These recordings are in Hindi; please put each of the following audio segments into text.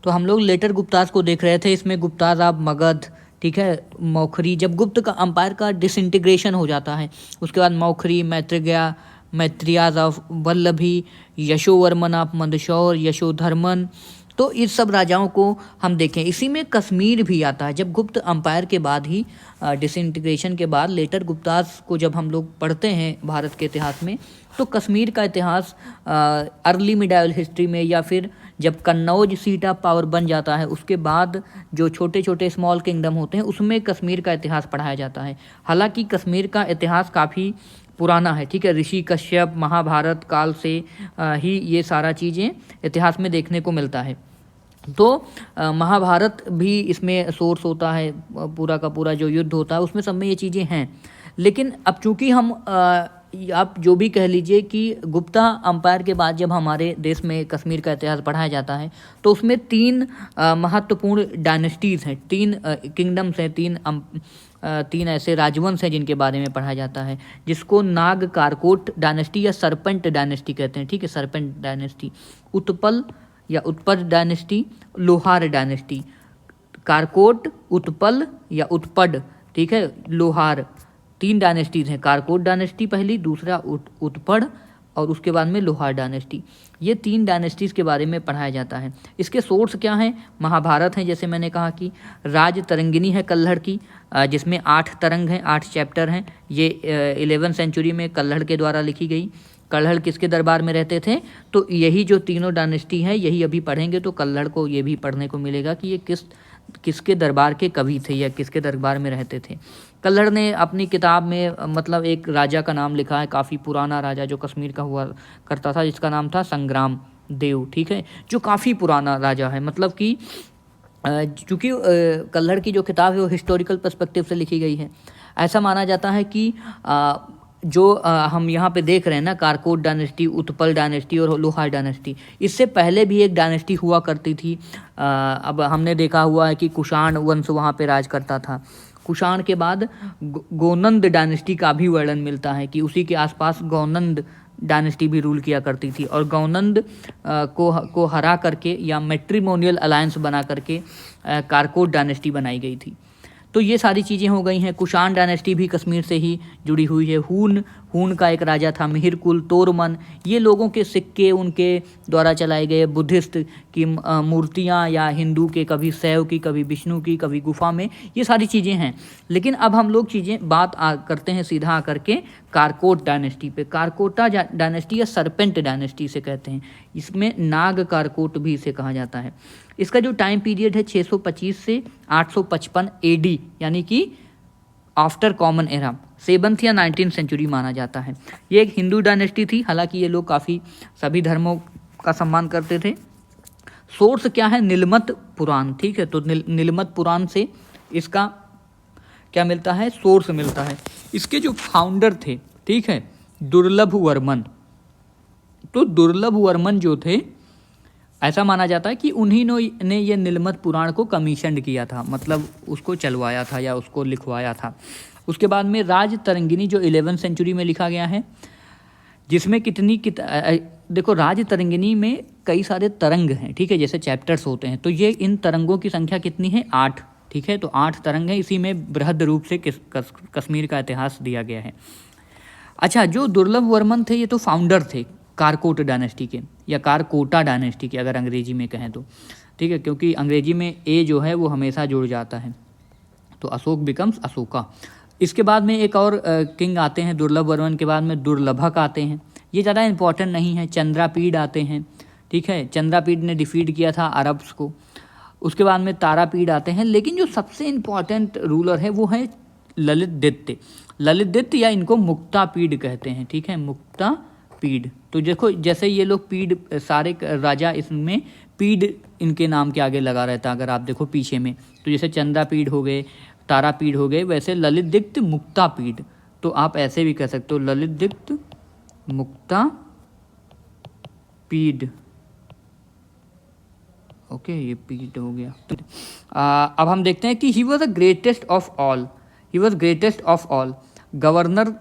तो हम लोग लेटर गुप्ताज को देख रहे थे। इसमें गुप्ताज आप मगध, ठीक है, मौखरी, जब गुप्त का अंपायर का डिसइंटीग्रेशन हो जाता है उसके बाद मौखरी, मैत्रेयाज ऑफ वल्लभी, यशोवर्मन ऑफ मंदसौर, यशोधर्मन, तो इस सब राजाओं को हम देखें। इसी में कश्मीर भी आता है। जब गुप्त अंपायर के बाद ही डिसइंटीग्रेशन के बाद लेटर गुप्ताज को जब हम लोग पढ़ते हैं भारत के इतिहास में, तो कश्मीर का इतिहास अर्ली मिडाइवल हिस्ट्री में, या फिर जब कन्नौज सीट ऑफ पावर बन जाता है उसके बाद जो छोटे छोटे स्मॉल किंगडम होते हैं उसमें कश्मीर का इतिहास पढ़ाया जाता है। हालांकि कश्मीर का इतिहास काफ़ी पुराना है, ठीक है, ऋषि कश्यप, महाभारत काल से ही ये सारा चीज़ें इतिहास में देखने को मिलता है। तो महाभारत भी इसमें सोर्स होता है, पूरा का पूरा जो युद्ध होता है उसमें सब में ये चीज़ें हैं। लेकिन अब चूंकि हम आप जो भी कह लीजिए कि गुप्ता अंपायर के बाद जब हमारे देश में कश्मीर का इतिहास पढ़ाया जाता है तो उसमें 3 महत्वपूर्ण डायनेस्टीज़ हैं, 3 किंगडम्स हैं, 3 ऐसे राजवंश हैं जिनके बारे में पढ़ा जाता है, जिसको नाग कारकोट डायनेस्टी या सरपेंट डायनेस्टी कहते हैं, ठीक है, सरपेंट डायनेस्टी, उत्पल या उत्पल डायनेस्टी, लोहार डायनेस्टी, कारकोट, उत्पल या उत्पड, ठीक है, लोहार, 3 डायनेस्टीज़ हैं। कारकोट डायनेस्टी पहली, दूसरा उत्पड़, और उसके बाद में लोहार डायनेस्टी। ये 3 डायनेस्टीज़ के बारे में पढ़ाया जाता है। इसके सोर्स क्या हैं? महाभारत है, जैसे मैंने कहा कि राज तरंगिनी है कल्हड़ की, जिसमें 8 तरंग हैं, 8 चैप्टर हैं। ये 11वीं सेंचुरी में कल्हड़ के द्वारा लिखी गई। कल्हड़ किसके दरबार में रहते थे? तो यही जो तीनों डायनेस्टी है यही अभी पढ़ेंगे तो कल्हड़ को ये भी पढ़ने को मिलेगा कि ये किसके दरबार के कवि थे या किसके दरबार में रहते थे। कल्हड़ ने अपनी किताब में मतलब एक राजा का नाम लिखा है, काफ़ी पुराना राजा जो कश्मीर का हुआ करता था, जिसका नाम था संग्राम देव, ठीक है, जो काफ़ी पुराना राजा है। मतलब कि चूँकि कल्हड़ की जो किताब है वो हिस्टोरिकल पर्सपेक्टिव से लिखी गई है। ऐसा माना जाता है कि जो हम यहाँ पे देख रहे हैं ना, कारकोट डायनेस्टी, उत्पल डायनेस्टी और लोहार डायनेस्टी, इससे पहले भी एक डायनेस्टी हुआ करती थी। अब हमने देखा हुआ है कि कुषाण वंश वहाँ पे राज करता था। कुषाण के बाद गोनंद डायनेस्टी का भी वर्णन मिलता है कि उसी के आसपास गौनंद डायनेस्टी भी रूल किया करती थी, और गौनंद को हरा करके या मैट्रिमोनियल अलायंस बना करके कारकोट डायनेस्टी बनाई गई थी। तो ये सारी चीज़ें हो गई हैं। कुषाण डायनेस्टी भी कश्मीर से ही जुड़ी हुई है। हून का एक राजा था, मिहिरकुल, तोरमन, ये लोगों के सिक्के उनके द्वारा चलाए गए, बुद्धिस्ट की मूर्तियाँ या हिंदू के कभी शैव की, कभी विष्णु की, कभी गुफा में, ये सारी चीज़ें हैं। लेकिन अब हम लोग बात करते हैं सीधा आकर के कारकोट डायनेस्टी पे। कारकोटा डायनेस्टी या सरपेंट डायनेस्टी से कहते हैं, इसमें नाग कारकोट भी इसे कहा जाता है। इसका जो टाइम पीरियड है 625 से 855 एडी, यानी कि आफ्टर कॉमन एरा, 7th या 19th सेंचुरी माना जाता है। ये एक हिंदू डायनेस्टी थी। हालांकि ये लोग काफ़ी सभी धर्मों का सम्मान करते थे। सोर्स क्या है? नीलमत पुराण, ठीक है। तो नीलमत पुराण से इसका क्या मिलता है? सोर्स मिलता है। इसके जो फाउंडर थे, ठीक है, दुर्लभ वर्मन, तो दुर्लभ वर्मन जो थे, ऐसा माना जाता है कि उन्हीं ने ये नीलमत पुराण को कमीशन किया था, मतलब उसको चलवाया था या उसको लिखवाया था। उसके बाद में राज तरंगिनी जो 11वीं सेंचुरी में लिखा गया है, जिसमें देखो राज तरंगिनी में कई सारे तरंग हैं, ठीक है, जैसे चैप्टर्स होते हैं। तो ये इन तरंगों की संख्या कितनी है? 8, ठीक है। तो 8 तरंग हैं। इसी में बृहद रूप से कश्मीर का इतिहास दिया गया है। अच्छा, जो दुर्लभ वर्मन थे ये तो फाउंडर थे कारकोट डायनेस्टी के, या कारकोटा डायनेस्टी के अगर अंग्रेजी में कहें तो, ठीक है, क्योंकि अंग्रेजी में ए जो है वो हमेशा जुड़ जाता है, तो अशोक बिकम्स अशोका। इसके बाद में एक और किंग आते हैं दुर्लभ वर्मन के बाद में, दुर्लभक आते हैं। ये ज़्यादा इंपॉर्टेंट नहीं है। चंद्रापीड आते हैं, ठीक है, चंद्रापीड ने डिफीट किया था अरब्स को। उसके बाद में तारापीड आते हैं। लेकिन जो सबसे इम्पॉर्टेंट रूलर है वो है ललितदित्य या इनको मुक्तापीड कहते हैं, ठीक है, मुक्तापीड। तो देखो जैसे ये लोग पीड, सारे राजा इसमें पीड इनके नाम के आगे लगा रहता है। अगर आप देखो पीछे में, तो जैसे चंद्रापीड हो गए, तारापीड हो गए, वैसे ललितदित्य मुक्तापीड। तो आप ऐसे भी कह सकते हो, ललितदित्य मुक्तापीड। ओके, ये पीड हो गया। अब हम देखते हैं कि he was the greatest of all, governor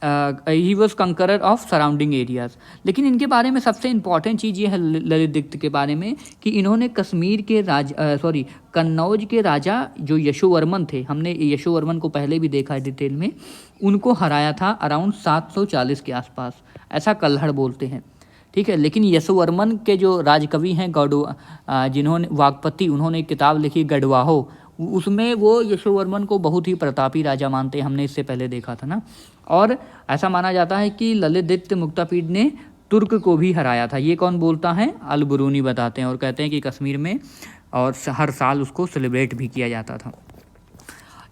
he was conqueror of surrounding areas. लेकिन इनके बारे में सबसे इम्पॉर्टेंट चीज़ ये है ललितदित्य के बारे में कि इन्होंने कश्मीर के कन्नौज के राजा जो यशोवर्मन थे, हमने यशोवर्मन को पहले भी देखा है डिटेल में, उनको हराया था अराउंड 740 के आसपास, ऐसा कल्हड़ बोलते हैं, ठीक है। लेकिन यशोवर्मन के जो राजकवि हैं जिन्होंने वागपति, उन्होंने एक किताब लिखी गढ़वाहो, उसमें वो यशोवर्मन को बहुत ही प्रतापी राजा मानते हैं, हमने इससे पहले देखा था ना। और ऐसा माना जाता है कि ललितदित्य मुक्तापीड ने तुर्क को भी हराया था। ये कौन बोलता है? अल बुरूनी बताते हैं और कहते हैं कि कश्मीर में और हर साल उसको सेलिब्रेट भी किया जाता था।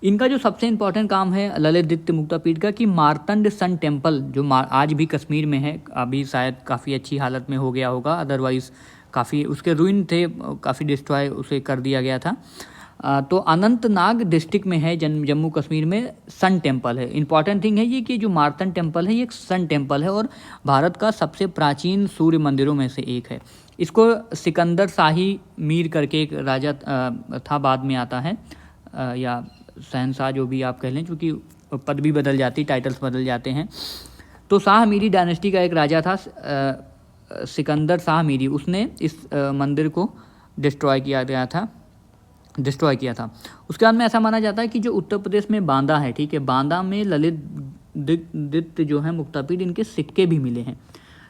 इनका जो सबसे इम्पोर्टेंट काम है ललितदित्य मुक्तापीड का कि मार्तंड सन टेम्पल जो आज भी कश्मीर में है, अभी शायद काफ़ी अच्छी हालत में हो गया होगा, अदरवाइज़ काफ़ी उसके रुइन थे, काफ़ी डिस्ट्रॉय उसे कर दिया गया था। तो अनंतनाग डिस्ट्रिक्ट में है, जम्मू कश्मीर में सन टेम्पल है। इंपॉर्टेंट थिंग है ये कि जो मार्तंड टेम्पल है ये एक सन टेम्पल है और भारत का सबसे प्राचीन सूर्य मंदिरों में से एक है। इसको सिकंदर शाही मीर करके एक राजा था, बाद में आता है, या शहनशाह जो भी आप कह लें, चूँकि पद भी बदल जाती, टाइटल्स बदल जाते हैं। तो शाह मीरी डायनेस्टी का एक राजा था सिकंदर शाह मीरी, उसने इस मंदिर को डिस्ट्रॉय किया था। उसके बाद में ऐसा माना जाता है कि जो उत्तर प्रदेश में बांदा है, ठीक है, बांदा में ललितदित्य जो है मुक्तापीड, इनके सिक्के भी मिले हैं।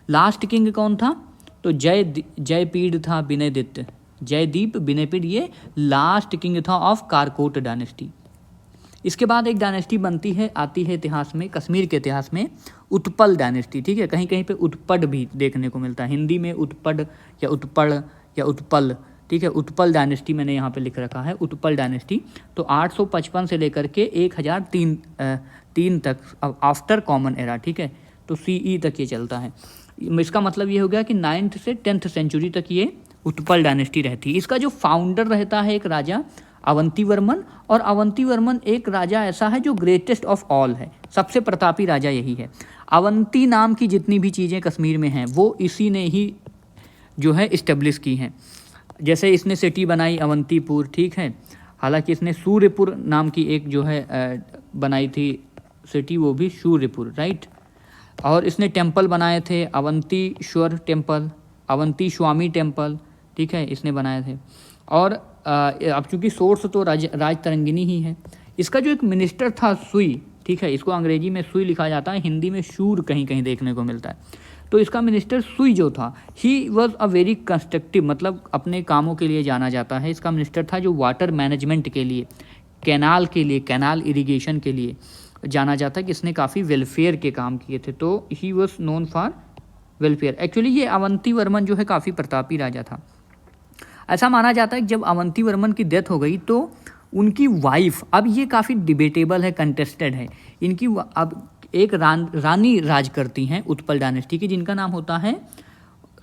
लास्ट किंग कौन था? तो जयपीड था विनयदित्य, जयदीप विनयपीड, ये लास्ट किंग था ऑफ कारकोट डायनेस्टी। इसके बाद एक डायनेस्टी आती है इतिहास में, कश्मीर के इतिहास में, उत्पल डायनेस्टी, ठीक है। कहीं कहीं पे उत्पड भी देखने को मिलता है, हिंदी में उत्पड या उत्पड़ या उत्पल, ठीक है। उत्पल डायनेस्टी मैंने यहाँ पे लिख रखा है, उत्पल डायनेस्टी। तो 855 से लेकर के 1003 तक आफ्टर कॉमन एरा, ठीक है, तो CE तक ये चलता है। इसका मतलब ये हो गया कि 9th से 10th सेंचुरी तक ये उत्पल डायनेस्टी रहती है। इसका जो फाउंडर रहता है एक राजा अवंतीवर्मन, और अवंतीवर्मन एक राजा ऐसा है जो ग्रेटेस्ट ऑफ ऑल है, सबसे प्रतापी राजा यही है। अवंती नाम की जितनी भी चीज़ें कश्मीर में हैं वो इसी ने ही जो है इस्टेब्लिश की हैं। जैसे इसने सिटी बनाई अवंतीपुर, ठीक है, हालांकि इसने सूर्यपुर नाम की एक जो है बनाई थी सिटी, वो भी सूर्यपुर, राइट। और इसने टेम्पल बनाए थे, अवंतीश्वर टेम्पल, अवंती स्वामी टेम्पल, ठीक है, इसने बनाए थे। और अब चूँकि सोर्स तो राजतरंगिनी ही है। इसका जो एक मिनिस्टर था सुई, ठीक है, इसको अंग्रेजी में सुई लिखा जाता है, हिंदी में शूर कहीं कहीं देखने को मिलता है। तो इसका मिनिस्टर सुई जो था, he was a very constructive, मतलब अपने कामों के लिए जाना जाता है। इसका मिनिस्टर था जो वाटर मैनेजमेंट के लिए, कैनाल इरिगेशन के लिए जाना जाता है, कि इसने काफ़ी वेलफेयर के काम किए थे। तो he was known for welfare. Actually ये अवंतीवर्मन जो है काफ़ी प्रतापी राजा था। ऐसा माना जाता है कि जब अवंतीवर्मन की डेथ हो गई तो उनकी वाइफ, अब ये काफ़ी डिबेटेबल है, कंटेस्टेड है, इनकी अब एक रानी राज करती हैं उत्पल डायनेस्टी की, जिनका नाम होता है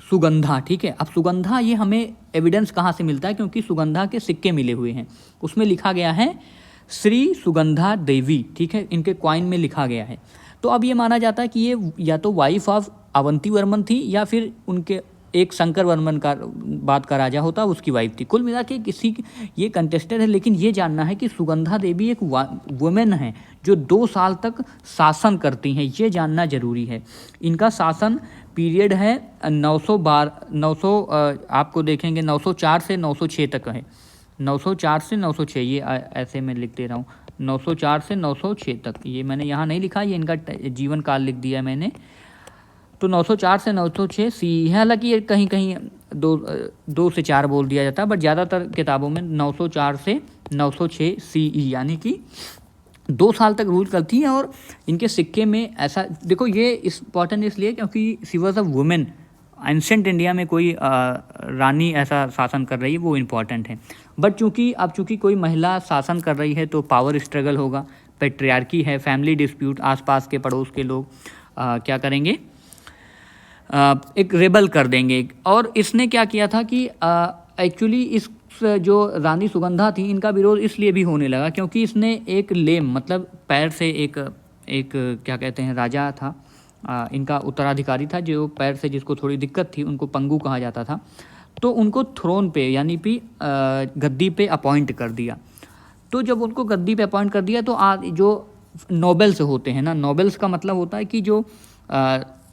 सुगंधा, ठीक है। अब सुगंधा, ये हमें एविडेंस कहाँ से मिलता है? क्योंकि सुगंधा के सिक्के मिले हुए हैं, उसमें लिखा गया है श्री सुगंधा देवी, ठीक है, इनके कॉइन में लिखा गया है। तो अब ये माना जाता है कि ये या तो वाइफ ऑफ अवंतीवर्मन थी या फिर उनके एक शंकर वर्मन का बात का राजा होता, उसकी वाइफ थी। कुल मिला के ये कंटेस्टेड है, लेकिन ये जानना है कि सुगंधा देवी एक वुमेन है जो 2 साल तक शासन करती हैं, ये जानना जरूरी है। इनका शासन पीरियड है 900 आपको देखेंगे 904 से 906 तक है, 904 से 906, ये ऐसे मैं लिख दे रहा हूँ, 904 से 906 तक, ये मैंने यहाँ नहीं लिखा, ये इनका जीवन काल लिख दिया मैंने। तो 904 से 906 CE है, हालांकि ये कहीं कहीं 2 से 4 बोल दिया जाता है, बट ज़्यादातर किताबों में 904 से 906 CE, यानी कि 2 साल तक रूल करती है। और इनके सिक्के में ऐसा देखो, ये इम्पॉर्टेंट इसलिए क्योंकि she was a women, ancient India में कोई रानी ऐसा शासन कर रही है, वो इम्पॉर्टेंट है। बट चूँकि कोई महिला शासन कर रही है तो पावर स्ट्रगल होगा, पैट्रियार्की है, फैमिली डिस्प्यूट, आसपास के पड़ोस के लोग क्या करेंगे, एक रेबल कर देंगे। और इसने क्या किया था कि एक्चुअली इस जो रानी सुगंधा थी, इनका विरोध इसलिए भी होने लगा क्योंकि इसने एक लेम, मतलब पैर से एक क्या कहते हैं, राजा था, इनका उत्तराधिकारी था जो पैर से, जिसको थोड़ी दिक्कत थी, उनको पंगु कहा जाता था। तो उनको थ्रोन पे यानी कि गद्दी पे अपॉइंट कर दिया। तो जब उनको गद्दी पे अपॉइंट कर दिया तो जो नोबेल्स होते हैं ना, नोबेल्स का मतलब होता है कि जो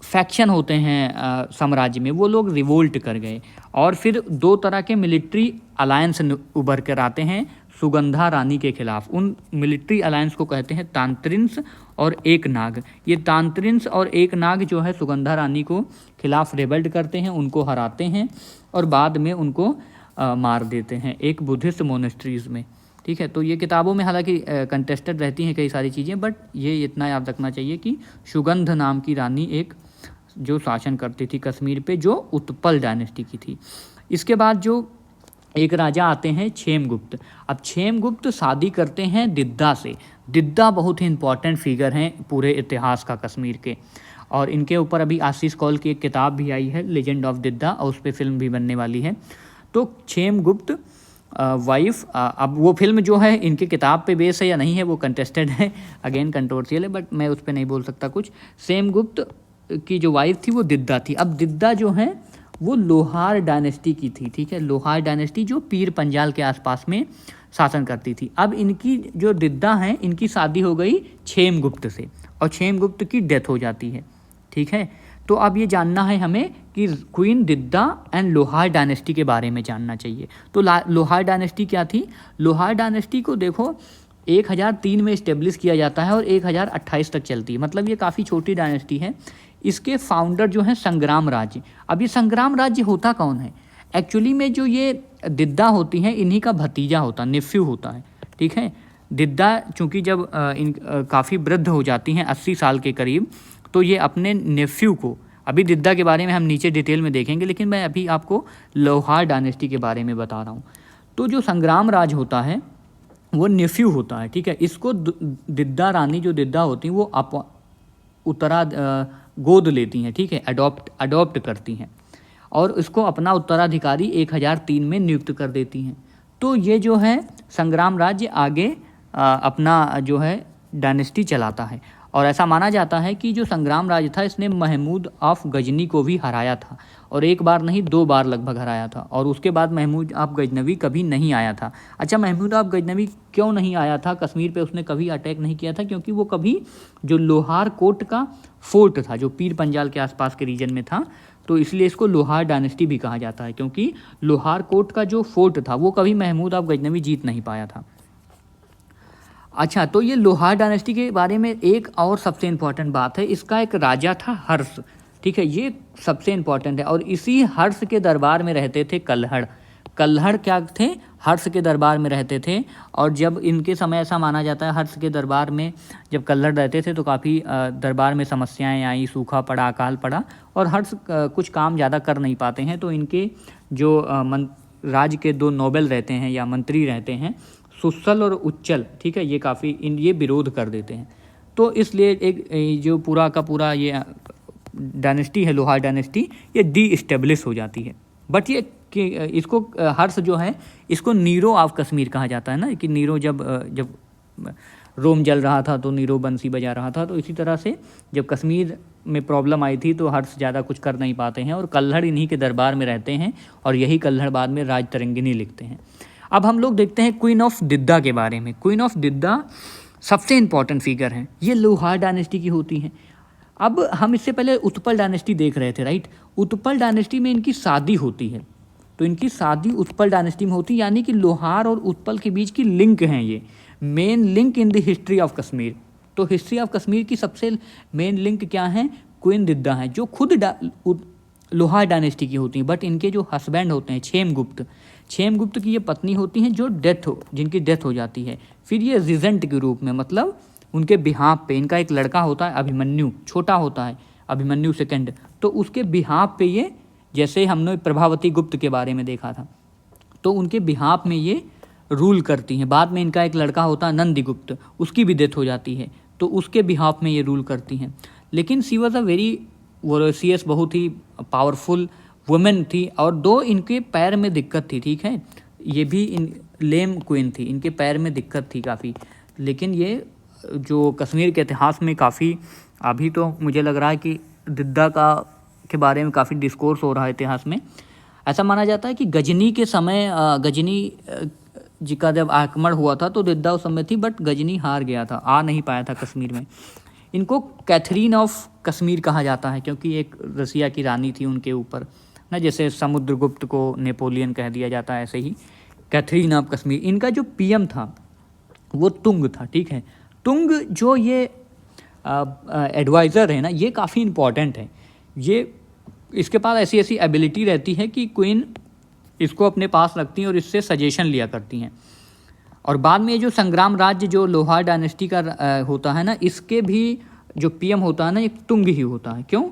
फैक्शन होते हैं साम्राज्य में, वो लोग रिवोल्ट कर गए और फिर दो तरह के मिलिट्री अलायंस उभर कर आते हैं सुगंधा रानी के खिलाफ। उन मिलिट्री अलायंस को कहते हैं तांत्रिंस और एक नाग। ये तांत्रिंस और एक नाग जो है सुगंधा रानी को खिलाफ रेबल्ट करते हैं, उनको हराते हैं और बाद में उनको मार देते हैं एक बुद्धिस्ट मोनेस्ट्रीज़ में। ठीक है, तो ये किताबों में हालांकि कंटेस्टेड रहती हैं कई सारी चीज़ें, बट ये इतना याद रखना चाहिए कि सुगंध नाम की रानी एक जो शासन करती थी कश्मीर पे, जो उत्पल डायनेस्टी की थी। इसके बाद जो एक राजा आते हैं क्षेमगुप्त। अब क्षेमगुप्त शादी करते हैं दिद्दा से। दिद्दा बहुत ही इंपॉर्टेंट फिगर हैं पूरे इतिहास का कश्मीर के, और इनके ऊपर अभी आशीष कौल की एक किताब भी आई है लेजेंड ऑफ दिद्दा, और उस पर फिल्म भी बनने वाली है। तो क्षेमगुप्त वाइफ, अब वो फिल्म जो है इनके किताब पे बेस है या नहीं है वो कंटेस्टेड है, अगेन कंट्रोवर्शियल है, बट मैं उस पर नहीं बोल सकता कुछ। क्षेमगुप्त की जो वाइफ थी वो दिद्दा थी। अब दिद्दा जो है वो लोहार डायनेस्टी की थी। ठीक है, लोहार डायनेस्टी जो पीर पंजाल के आसपास में शासन करती थी। अब इनकी जो दिद्दा हैं इनकी शादी हो गई क्षेमगुप्त से, और क्षेमगुप्त की डेथ हो जाती है। ठीक है, तो अब ये जानना है हमें कि क्वीन दिद्दा एंड लोहार डायनेस्टी के बारे में जानना चाहिए। तो लोहार डायनेस्टी क्या थी? लोहार डायनेस्टी को देखो 1003 में इस्टेब्लिश किया जाता है और 1028 तक चलती है, मतलब ये काफ़ी छोटी डायनेस्टी है। इसके फाउंडर जो हैं संग्राम राज्य। अब ये संग्राम राज्य होता कौन है? एक्चुअली में जो ये दिद्दा होती हैं इन्हीं का भतीजा होता, नेफ्यू होता है। ठीक है, दिद्दा चूँकि जब काफ़ी वृद्ध हो जाती हैं 80 साल के करीब, तो ये अपने नेफ्यू को, अभी दिद्दा के बारे में हम नीचे डिटेल में देखेंगे, लेकिन मैं अभी आपको लोहार डायनेस्टी के बारे में बता रहा हूँ। तो जो संग्राम राज होता है वो नेफ्यू होता है। ठीक है, इसको दिद्दा रानी जो दिद्दा होती हैं वो गोद लेती हैं। ठीक है, अडॉप्ट करती हैं और इसको अपना उत्तराधिकारी 1003 में नियुक्त कर देती हैं। तो ये जो है संग्राम राज्य आगे अपना जो है डायनेस्टी चलाता है, और ऐसा माना जाता है कि जो संग्राम राज था इसने महमूद ऑफ गजनी को भी हराया था, और एक बार नहीं 2 बार लगभग हराया था, और उसके बाद महमूद ऑफ गजनवी कभी नहीं आया था। अच्छा, महमूद ऑफ गजनवी क्यों नहीं आया था कश्मीर पे? उसने कभी अटैक नहीं किया था क्योंकि वो कभी जो लोहार कोट का फोर्ट था जो पीर पंजाल के आसपास के रीजन में था, तो इसलिए इसको लोहार डायनेस्टी भी कहा जाता है, क्योंकि लोहार कोट का जो फोर्ट था वो कभी महमूद ऑफ गजनवी जीत नहीं पाया था। अच्छा, तो ये लोहार डायनेस्टी के बारे में एक और सबसे इम्पॉर्टेंट बात है, इसका एक राजा था हर्ष। ठीक है, ये सबसे इम्पॉर्टेंट है, और इसी हर्ष के दरबार में रहते थे कल्हड़। कल्हड़ क्या थे? हर्ष के दरबार में रहते थे, और जब इनके समय ऐसा माना जाता है हर्ष के दरबार में जब कल्हड़ रहते थे तो काफ़ी दरबार में समस्याएं आई, सूखा पड़ा, अकाल पड़ा, और हर्ष कुछ काम ज़्यादा कर नहीं पाते हैं, तो इनके जो राज्य के 2 नोबेल रहते हैं या मंत्री रहते हैं, सुस्सल और उच्चल, ठीक है, ये काफ़ी ये विरोध कर देते हैं। तो इसलिए एक जो पूरा का पूरा ये डायनेस्टी है लोहार डायनेस्टी, ये डी इस्टेब्लिश हो जाती है। बट ये कि इसको हर्ष जो है इसको नीरो ऑफ कश्मीर कहा जाता है ना, कि नीरो जब रोम जल रहा था तो नीरो बंसी बजा रहा था, तो इसी तरह से जब कश्मीर में प्रॉब्लम आई थी तो हर्ष ज़्यादा कुछ कर नहीं पाते हैं, और कल्हड़ इन्हीं के दरबार में रहते हैं, और यही कल्हड़ बाद में राज तरंगिनी लिखते हैं। अब हम लोग देखते हैं क्वीन ऑफ दिद्दा के बारे में। क्वीन ऑफ दिद्दा सबसे इंपॉर्टेंट फिगर हैं, ये लोहार डायनेस्टी की होती हैं। अब हम इससे पहले उत्पल डायनेस्टी देख रहे थे, राइट? उत्पल डायनेस्टी में इनकी शादी होती है, तो इनकी शादी उत्पल डायनेस्टी में होती है, यानी कि लोहार और उत्पल के बीच की लिंक हैं, ये main link in the history of Kashmir. तो हिस्ट्री ऑफ कश्मीर की सबसे मेन लिंक क्या है? क्वीन दिद्दा हैं, जो खुद लोहार डायनेस्टी की होती हैं, बट इनके जो हस्बैंड होते हैं क्षेमगुप्त की ये पत्नी होती हैं जो जिनकी डेथ हो जाती है। फिर ये रिजेंट के रूप में, मतलब उनके बिहाफ पे, इनका एक लड़का होता है अभिमन्यु, छोटा होता है अभिमन्यु सेकंड, तो उसके बिहाफ पे ये, जैसे हमने प्रभावती गुप्त के बारे में देखा था, तो उनके बिहाफ में ये रूल करती हैं। बाद में इनका एक लड़का होता है नंदीगुप्त, उसकी भी डेथ हो जाती है, तो उसके बिहाफ में ये रूल करती हैं। लेकिन सी वॉज अ वेरी वोरेशियस, बहुत ही पावरफुल वुमेन थी, और 2 इनके पैर में दिक्कत थी। ठीक है, ये भी लेम क्वीन थी, इनके पैर में दिक्कत थी काफ़ी, लेकिन ये जो कश्मीर के इतिहास में काफ़ी, अभी तो मुझे लग रहा है कि दिद्दा के बारे में काफ़ी डिस्कोर्स हो रहा है इतिहास में। ऐसा माना जाता है कि गजनी के समय, गजनी जी का जब आक्रमण हुआ था तो दिद्दा उस समय थी, बट गजनी हार गया था, आ नहीं पाया था कश्मीर में। इनको कैथरीन ऑफ कश्मीर कहा जाता है क्योंकि एक रसिया की रानी थी उनके ऊपर ना, जैसे समुद्रगुप्त को नेपोलियन कह दिया जाता है, ऐसे ही कैथरीन ऑफ कश्मीर। इनका जो पीएम था वो तुंग था, ठीक है। तुंग जो ये एडवाइज़र है ना, ये काफ़ी इम्पॉर्टेंट है। ये इसके पास ऐसी ऐसी एबिलिटी रहती है कि क्वीन इसको अपने पास रखती हैं और इससे सजेशन लिया करती हैं। और बाद में ये जो संग्राम राज्य जो लोहार डायनेस्टी का होता है ना, इसके भी जो पीएम होता है ना, एक तुंग ही होता है। क्यों?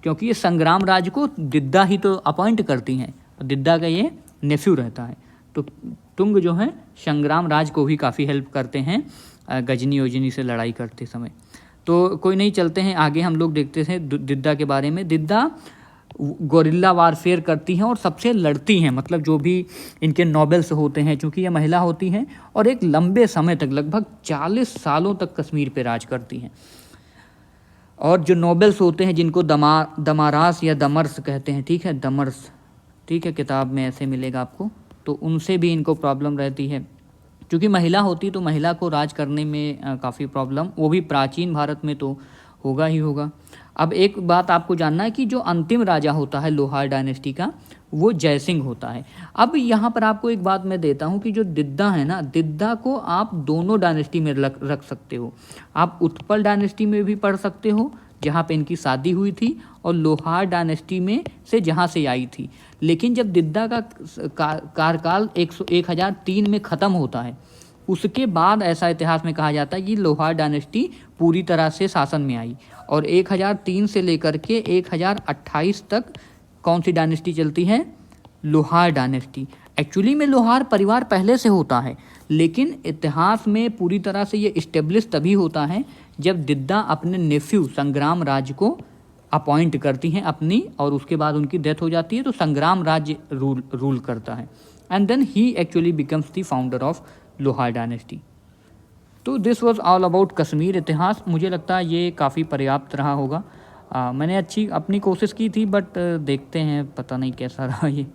क्योंकि ये संग्राम राज्य को दिद्दा ही तो अपॉइंट करती हैं, दिद्दा का ये नेफ्यू रहता है। तो तुंग जो है संग्राम राज को भी काफ़ी हेल्प करते हैं गजनी वजनी से लड़ाई करते समय। तो कोई नहीं, चलते हैं आगे, हम लोग देखते हैं दिद्दा के बारे में। दिद्दा गोरिल्ला वारफेयर करती हैं और सबसे लड़ती हैं, मतलब जो भी इनके नोबेल्स होते हैं, चूँकि ये महिला होती हैं, और एक लंबे समय तक लगभग 40 सालों तक कश्मीर पे राज करती हैं। और जो नोबेल्स होते हैं जिनको दमारास या दमर्स कहते हैं, ठीक है, दमर्स, ठीक है, किताब में ऐसे मिलेगा आपको, तो उनसे भी इनको प्रॉब्लम रहती है। क्योंकि महिला होती तो महिला को राज करने में काफ़ी प्रॉब्लम, वो भी प्राचीन भारत में तो होगा ही होगा। अब एक बात आपको जानना है कि जो अंतिम राजा होता है लोहार डायनेस्टी का, वो जयसिंह होता है। अब यहाँ पर आपको एक बात मैं देता हूँ कि जो दिद्दा है ना, दिद्दा को आप दोनों डायनेस्टी में रख सकते हो। आप उत्पल डायनेस्टी में भी पढ़ सकते हो जहाँ पे इनकी शादी हुई थी, और लोहार डायनेस्टी में से जहाँ से आई थी। लेकिन जब दिद्दा का कार्यकाल 1003 में ख़त्म होता है, उसके बाद ऐसा इतिहास में कहा जाता है कि लोहार डायनेस्टी पूरी तरह से शासन में आई, और 1003 से लेकर के 1028 तक कौन सी डायनेस्टी चलती है? लोहार डायनेस्टी। एक्चुअली में लोहार परिवार पहले से होता है, लेकिन इतिहास में पूरी तरह से ये इस्टेब्लिश तभी होता है जब दिद्दा अपने नेफ्यू संग्राम राज्य को अपॉइंट करती हैं अपनी, और उसके बाद उनकी डेथ हो जाती है, तो संग्राम राज्य रूल करता है, and then he actually becomes the founder of Lohar dynasty. तो this was all about Kashmir इतिहास। मुझे लगता है ये काफ़ी पर्याप्त रहा होगा। मैंने अच्छी अपनी कोशिश की थी, बट देखते हैं, पता नहीं कैसा रहा ये।